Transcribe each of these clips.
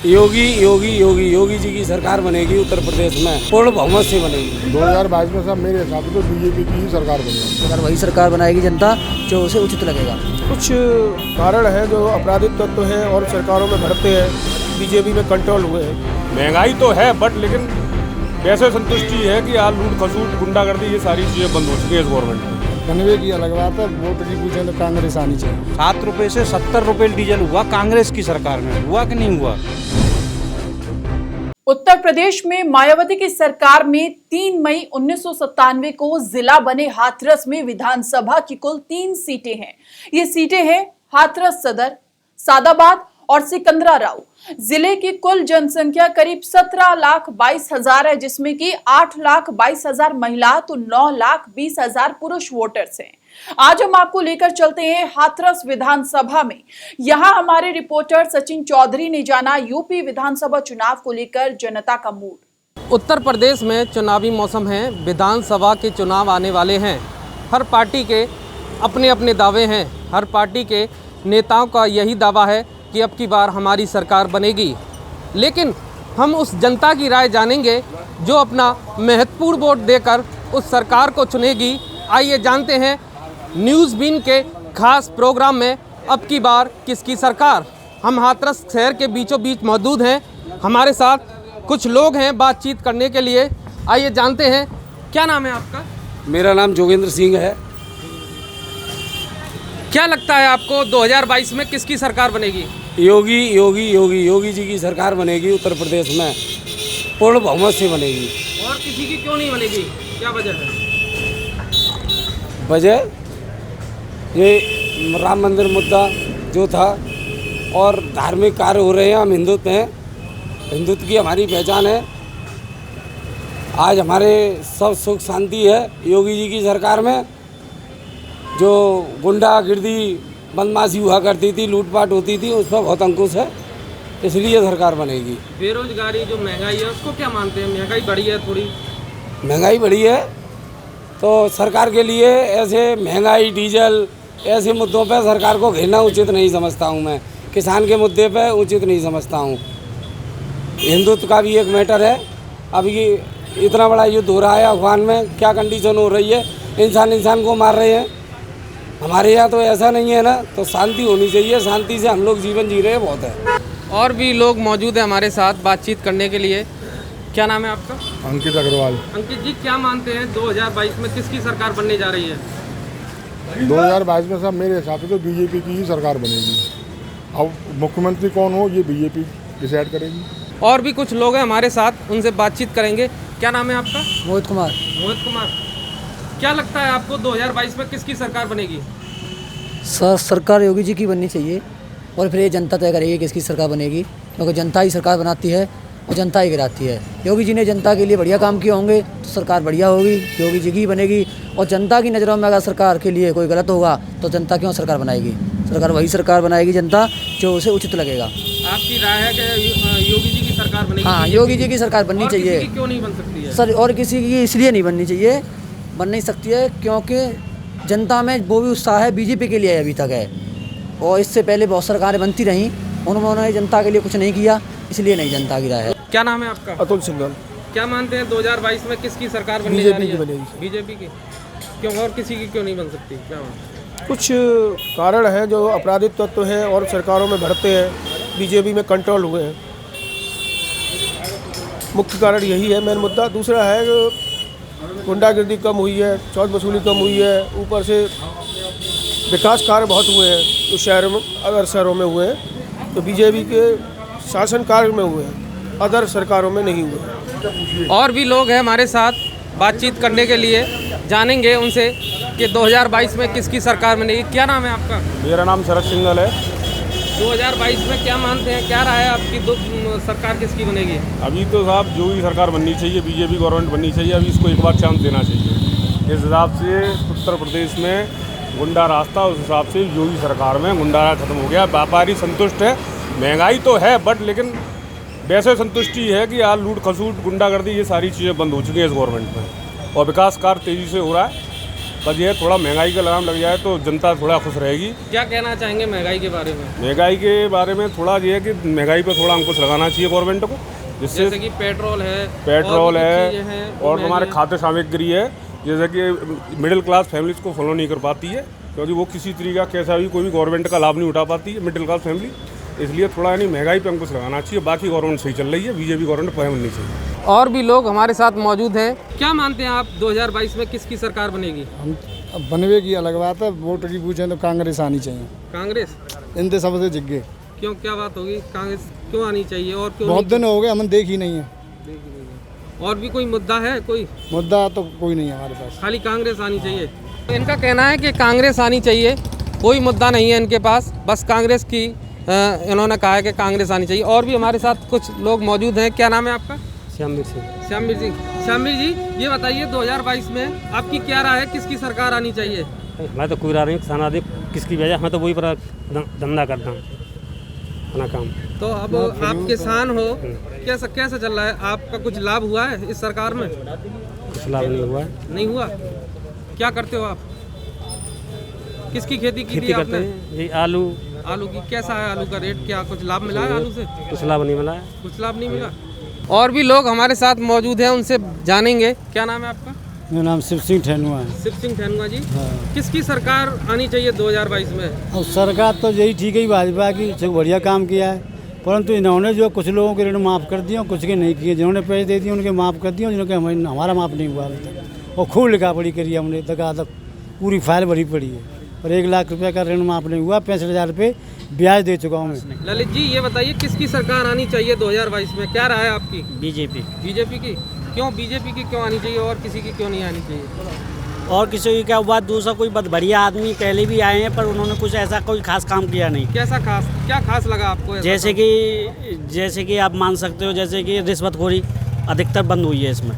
योगी योगी योगी योगी जी की सरकार बनेगी उत्तर प्रदेश में, पूर्ण बहुमत से बनेगी। 2022 में सब मेरे हिसाब से तो बीजेपी की ही सरकार बनेगी। अगर वही सरकार बनाएगी जनता जो उसे उचित लगेगा। कुछ कारण है जो आपराधिक तत्व है और सरकारों में बढ़ते हैं, बीजेपी में कंट्रोल हुए हैं। महंगाई तो है बट लेकिन वैसे संतुष्टि है कि आज लूट खसूट गुंडागर्दी ये सारी चीज़ें बंद हो चुकी है इस गवर्नमेंट में। बनवे की अलग बात है, वोट की पूछे तो कांग्रेस आनी चाहिए। 7 रुपये से 70 रुपये डीजल हुआ कांग्रेस की सरकार में, हुआ कि नहीं हुआ? उत्तर प्रदेश में मायावती की सरकार में 3 मई 1997 को जिला बने हाथरस में विधानसभा की कुल 3 सीटें हैं। ये सीटें हैं हाथरस सदर, सादाबाद और सिकंदराबाद। जिले की कुल जनसंख्या करीब 17,22,000 है, जिसमें कि 8,22,000 महिला तो 9,20,000 पुरुष वोटर्स हैं। आज हम आपको लेकर चलते हैं हाथरस विधानसभा में। यहां हमारे रिपोर्टर सचिन चौधरी ने जाना यूपी विधानसभा चुनाव को लेकर जनता का मूड। उत्तर प्रदेश में चुनावी मौसम है, विधानसभा के चुनाव आने वाले हैं। हर पार्टी के अपने अपने दावे हैं। हर पार्टी के नेताओं का यही दावा है कि अब की बार हमारी सरकार बनेगी, लेकिन हम उस जनता की राय जानेंगे जो अपना महत्वपूर्ण वोट देकर उस सरकार को चुनेगी। आइए जानते हैं न्यूज़ बीन के खास प्रोग्राम में अब की बार किसकी सरकार। हम हाथरस शहर के बीचों बीच मौजूद हैं, हमारे साथ कुछ लोग हैं बातचीत करने के लिए। आइए जानते हैं, क्या नाम है आपका? मेरा नाम जोगेंद्र सिंह है। क्या लगता है आपको 2022 में किसकी सरकार बनेगी? योगी योगी योगी योगी जी की सरकार बनेगी उत्तर प्रदेश में, पूर्ण बहुमत से बनेगी। और किसी की क्यों नहीं बनेगी, क्या वजह है? वजह ये राम मंदिर मुद्दा जो था और धार्मिक कार्य हो रहे हैं। हम हिंदुत्व हैं, हिंदुत्व की हमारी पहचान है। आज हमारे सब सुख शांति है योगी जी की सरकार में। जो गुंडागर्दी बदमाशी हुआ करती थी, लूटपाट होती थी, उस पर बहुत अंकुश है, इसलिए सरकार बनेगी। बेरोजगारी जो महंगाई है उसको क्या मानते हैं? महंगाई बढ़ी है, थोड़ी महंगाई बढ़ी है तो सरकार के लिए ऐसे महंगाई डीजल ऐसे मुद्दों पर सरकार को घेरना उचित नहीं समझता हूँ। मैं किसान के मुद्दे पर उचित नहीं समझता हूँ। हिंदुत्व का भी एक मैटर है। अब ये इतना बड़ा युद्ध हो रहा है अफगान में, क्या कंडीशन हो रही है, इंसान को मार रहे हैं। हमारे यहाँ तो ऐसा नहीं है ना, तो शांति होनी चाहिए। शांति से हम लोग जीवन जी रहे हैं, बहुत है। और भी लोग मौजूद हैं हमारे साथ बातचीत करने के लिए। क्या नाम है आपका? अंकित अग्रवाल। अंकित जी, क्या मानते हैं 2022 में किसकी सरकार बनने जा रही है? 2022 में सब मेरे हिसाब से तो बीजेपी की ही सरकार बनेगी। अब मुख्यमंत्री कौन हो ये बीजेपी डिसाइड करेगी। और भी कुछ लोग हैं हमारे साथ, उनसे बातचीत करेंगे। क्या नाम है आपका? मोहित कुमार। मोहित कुमार, क्या लगता है आपको 2022 में किसकी सरकार बनेगी? सरकार योगी जी की बननी चाहिए और फिर ये जनता तय करेगी किसकी सरकार बनेगी, क्योंकि जनता ही सरकार बनाती है और जनता ही गिराती है। योगी जी ने जनता के लिए बढ़िया काम किए होंगे तो सरकार बढ़िया होगी, योगी जी की बनेगी। और जनता की नज़रों में अगर सरकार के लिए कोई गलत होगा तो जनता क्यों सरकार बनाएगी? सरकार वही सरकार बनाएगी जनता जो उसे उचित लगेगा। आपकी राय है कि योगी जी की सरकार बनेगी? हाँ, योगी जी की सरकार बननी चाहिए। क्यों नहीं बन सकती है सर? और किसी की इसलिए नहीं बननी चाहिए, बन नहीं सकती है क्योंकि जनता में वो भी उत्साह है बीजेपी के लिए अभी तक है, और इससे पहले बहुत सरकारें बनती रहीं, उन्होंने जनता के लिए कुछ नहीं किया, इसलिए नहीं जनता की राय है। क्या नाम है आपका? अतुल सिंघल। क्या मानते हैं 2022 में किसकी सरकार बनने जा रही है? बीजेपी की। क्यों, और किसी की क्यों नहीं बन सकती, क्या? कुछ कारण है जो आपराधिक तत्व है और सरकारों में बढ़ते हैं, बीजेपी में कंट्रोल हुए हैं। मुख्य कारण यही है, मेन मुद्दा। दूसरा है गुंडागर्दी कम हुई है, चौथ वसूली कम हुई है, ऊपर से विकास कार्य बहुत हुए हैं जो शहरों में, अगर शहरों में हुए हैं तो बीजेपी के शासन कार्य में हुए हैं, अदर सरकारों में नहीं हुए। और भी लोग हैं हमारे साथ बातचीत करने के लिए, जानेंगे उनसे कि 2022 में किसकी सरकार बनेगी। क्या नाम है आपका? मेरा नाम शरद सिंघल है। 2022 में क्या मानते हैं, क्या राय है आपकी, सरकार किसकी बनेगी? अभी तो साहब जो भी सरकार बननी चाहिए, बीजेपी गवर्नमेंट बननी चाहिए। अभी इसको एक बार चांस देना चाहिए। इस हिसाब से उत्तर प्रदेश में गुंडा रास्ता, उस हिसाब से योगी सरकार में गुंडा राज खत्म हो गया। व्यापारी संतुष्ट है। महंगाई तो है बट लेकिन वैसे संतुष्टि है कि आज लूट खसूट गुंडागर्दी ये सारी चीज़ें बंद हो चुकी हैं इस गवर्नमेंट में, और विकास कार्य तेज़ी से हो रहा है। बस ये थोड़ा महंगाई का लगाम लग जाए तो जनता थोड़ा खुश रहेगी। क्या कहना चाहेंगे महंगाई के बारे में? महंगाई के बारे में थोड़ा ये है कि महंगाई पे थोड़ा अंकुश लगाना चाहिए गवर्नमेंट को, जिससे जैसे कि पेट्रोल है और हमारे खाद्य सामग्री है, जैसे कि मिडिल क्लास फैमिलीज को फॉलो नहीं कर पाती है, क्योंकि वो किसी तरीका कैसा भी कोई भी गवर्नमेंट का लाभ नहीं उठा पाती है मिडिल क्लास फैमिली। इसलिए थोड़ा यानी महंगाई पे अंकुश लगाना चाहिए। बाकी गवर्नमेंट सही चल रही है, बीजेपी गवर्नमेंट पर बननी चाहिए। और भी लोग हमारे साथ मौजूद हैं। क्या मानते हैं आप 2022 में किसकी सरकार बनेगी? हम अब बनवे की अलग बात है, वोट की पूछें तो कांग्रेस आनी चाहिए। कांग्रेस? इनसे सबसे जिग्गे। क्यों, क्या बात होगी? कांग्रेस क्यों आनी चाहिए और क्यों? बहुत दिन हो गए हमने देखी नहीं है। और भी कोई मुद्दा है? कोई मुद्दा तो कोई नहीं है हमारे पास, खाली कांग्रेस आनी चाहिए। इनका कहना है कि कांग्रेस आनी चाहिए, कोई मुद्दा नहीं है इनके पास, बस कांग्रेस की इन्होंने कहा है कि कांग्रेस आनी चाहिए। और भी हमारे साथ कुछ लोग मौजूद हैं। क्या नाम है आपका? श्यामवीर सिंह। श्यामवीर सिंह। श्यामवीर जी, ये बताइए 2022 में आपकी क्या राय है, किसकी सरकार आनी चाहिए? मैं तो कोई राय नहीं, किसान आदि किसकी वजह, मैं तो वही पर धंधा करता हूँ अपना काम। तो अब आप किसान हो, कैसा कैसा चल रहा है? आपका कुछ लाभ हुआ है इस सरकार में? कुछ लाभ नहीं हुआ है। नहीं हुआ? क्या करते हो आप? किसकी खेती की थी करते आपने? हैं ये आलू। आलू की कैसा है? आलू का रेट क्या, कुछ लाभ मिला है आलू से? कुछ लाभ नहीं मिला है। कुछ लाभ नहीं मिला। और भी लोग हमारे साथ मौजूद हैं, उनसे जानेंगे। क्या नाम है आपका? मेरा नाम शिव सिंह ठेनुआ है। शिव सिंह ठेनुआ जी, किसकी सरकार आनी चाहिए 2022 में? और सरकार तो यही ठीक है, भाजपा की सब बढ़िया काम किया है, परंतु इन्होंने जो कुछ लोगों के ऋण माफ़ कर दिए, कुछ के नहीं किए। जिन्होंने पैसे दे दिए उनके माफ़ कर दिए, जिन्होंने हमारा माफ़ नहीं हुआ अभी तक। और खूब लिखा पढ़ी करी हमने, तक पूरी फाइल भरी पड़ी है, और 1 लाख रुपये का ऋण माफ़ नहीं हुआ। 65,000 रुपये ब्याज दे चुका हूँ मैं। ललित जी, ये बताइए किसकी सरकार आनी चाहिए 2022 में? क्या राय है आपकी? बीजेपी। बीजेपी की? क्यों बीजेपी की क्यों आनी चाहिए और किसी की क्यों नहीं आनी चाहिए? और किसी की क्या बात, दूसरा कोई बढ़िया आदमी पहले भी आए हैं, पर उन्होंने कुछ ऐसा कोई खास काम किया नहीं। कैसा खास, क्या खास लगा आपको? जैसे कि आप मान सकते हो, जैसे कि रिश्वतखोरी अधिकतर बंद हुई है इसमें।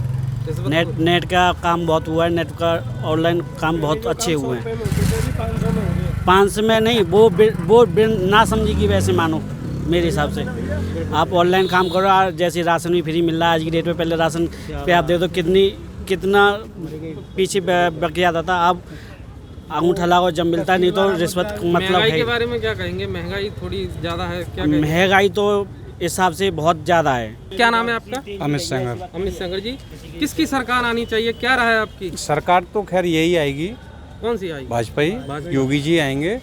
नेट का काम बहुत हुआ है, नेट का ऑनलाइन काम बहुत अच्छे हुए हैं। 500 में नहीं, वो ना समझी की वैसे मानो मेरे हिसाब से। आप ऑनलाइन काम करो, जैसे राशन भी फ्री मिल रहा है आज की डेट में। पहले राशन पे आप दे दो कितना पीछे बक जाता था, अब अंगूठा लगाओ जब मिलता है, नहीं तो रिश्वत मतलब महंगाई है। के बारे में क्या कहेंगे? महंगाई थोड़ी ज़्यादा है, क्या कहेंगे? महंगाई तो हिसाब से बहुत ज़्यादा है। क्या नाम है आपका? अमित सेंगर। अमित सेंगर जी, किसकी सरकार आनी चाहिए, क्या राय है आपकी? सरकार तो खैर यही आएगी, कौन सी आएगी? भाजपा, योगी जी आएंगे।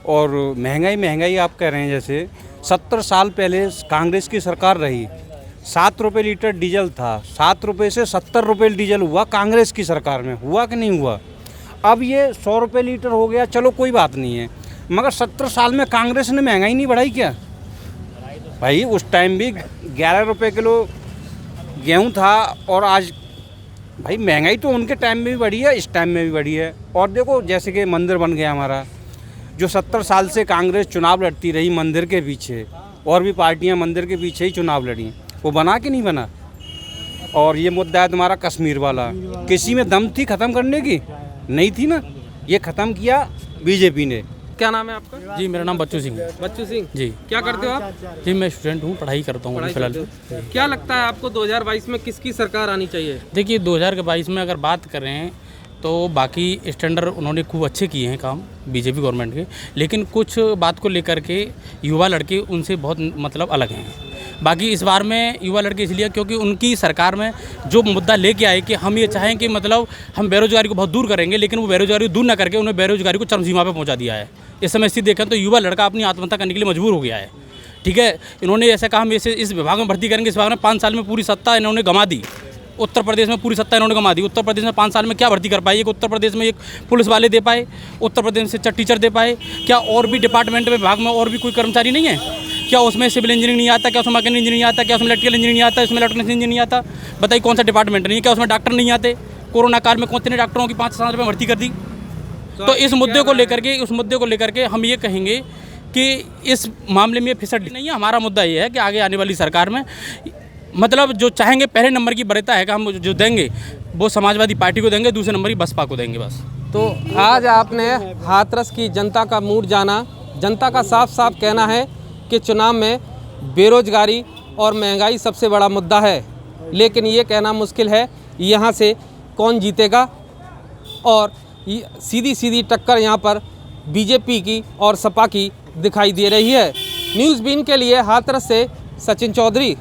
और महंगाई आप कह रहे हैं, जैसे 70 साल पहले कांग्रेस की सरकार रही, 7 रुपये लीटर डीजल था, 7 रुपये से 70 रुपये डीजल हुआ कांग्रेस की सरकार में, हुआ कि नहीं हुआ? अब ये 100 रुपये लीटर हो गया, चलो कोई बात नहीं है, मगर 70 साल में कांग्रेस ने महंगाई नहीं बढ़ाई क्या भाई? उस टाइम भी 11 रुपये किलो गेहूं था, और आज भाई महंगाई तो उनके टाइम में भी बढ़ी है, इस टाइम में भी बढ़ी है। और देखो, जैसे कि मंदिर बन गया हमारा, जो 70 साल से कांग्रेस चुनाव लड़ती रही मंदिर के पीछे, और भी पार्टियां मंदिर के पीछे ही चुनाव लड़ी, वो बना कि नहीं बना? और ये मुद्दा है तुम्हारा कश्मीर वाला, किसी में दम थी ख़त्म करने की? नहीं थी ना, ये ख़त्म किया बीजेपी ने। क्या नाम है आपका? जी, मेरा नाम बच्चू सिंह है। बच्चू सिंह जी। क्या करते हो आप? जी, मैं स्टूडेंट हूँ, पढ़ाई करता हूँ फिलहाल। क्या लगता है आपको 2022 में किसकी सरकार आनी चाहिए? देखिए, 2022 में अगर बात करें तो बाकी स्टैंडर्ड उन्होंने खूब अच्छे किए हैं काम बीजेपी गवर्नमेंट के, लेकिन कुछ बात को लेकर के युवा लड़के उनसे बहुत मतलब अलग हैं। बाकी इस बार में युवा लड़के इसलिए क्योंकि उनकी सरकार में जो मुद्दा लेके आए कि हम ये चाहें कि मतलब हम बेरोजगारी को बहुत दूर करेंगे, लेकिन वो बेरोजगारी दूर ना करके उन्हें बेरोजगारी को चरम सीमा पे पहुंचा दिया है। इस समय स्थिति देखें तो युवा लड़का अपनी आत्महत्या करने के लिए मजबूर हो गया है। ठीक है, इन्होंने ऐसा कहा हम इस विभाग में भर्ती करेंगे, इस विभाग में 5 साल में पूरी सत्ता इन्होंने गंवा दी। उत्तर प्रदेश में पूरी सत्ता इन्होंने गंवा दी। उत्तर प्रदेश में 5 साल में क्या भर्ती कर पाई? एक उत्तर प्रदेश में एक पुलिस वाले दे पाए, उत्तर प्रदेश से टीचर दे पाए क्या? और भी डिपार्टमेंट में विभाग में और भी कोई कर्मचारी नहीं है क्या? उसमें सिविल इंजीनियरिंग नहीं आता क्या? उसमें मैकेनिकल इंजीनियरिंग नहीं आता क्या? उसमें इलेक्ट्रिकल इंजीनियरिंग नहीं आता, उसमें इलेक्ट्रॉनिक्स इंजीनियरिंग नहीं आता? बताइए कौन सा डिपार्टमेंट नहीं है क्या? उसमें डॉक्टर नहीं आते? कोरोना काल में कितने डॉक्टरों की 5 साल में भर्ती कर दी? तो इस मुद्दे को लेकर के हम ये कहेंगे कि इस मामले में फिसड़ नहीं है। हमारा मुद्दा ये है कि आगे आने वाली सरकार में मतलब जो चाहेंगे पहले नंबर की वरीयता है कि हम जो देंगे वो समाजवादी पार्टी को देंगे, दूसरे नंबर की बसपा को देंगे बस। तो आज आपने हाथरस की जनता का मूड जाना। जनता का साफ साफ कहना है कि चुनाव में बेरोजगारी और महंगाई सबसे बड़ा मुद्दा है, लेकिन ये कहना मुश्किल है यहाँ से कौन जीतेगा और सीधी सीधी टक्कर यहाँ पर बीजेपी की और सपा की दिखाई दे रही है। न्यूज़ बीन के लिए हाथरस से सचिन चौधरी।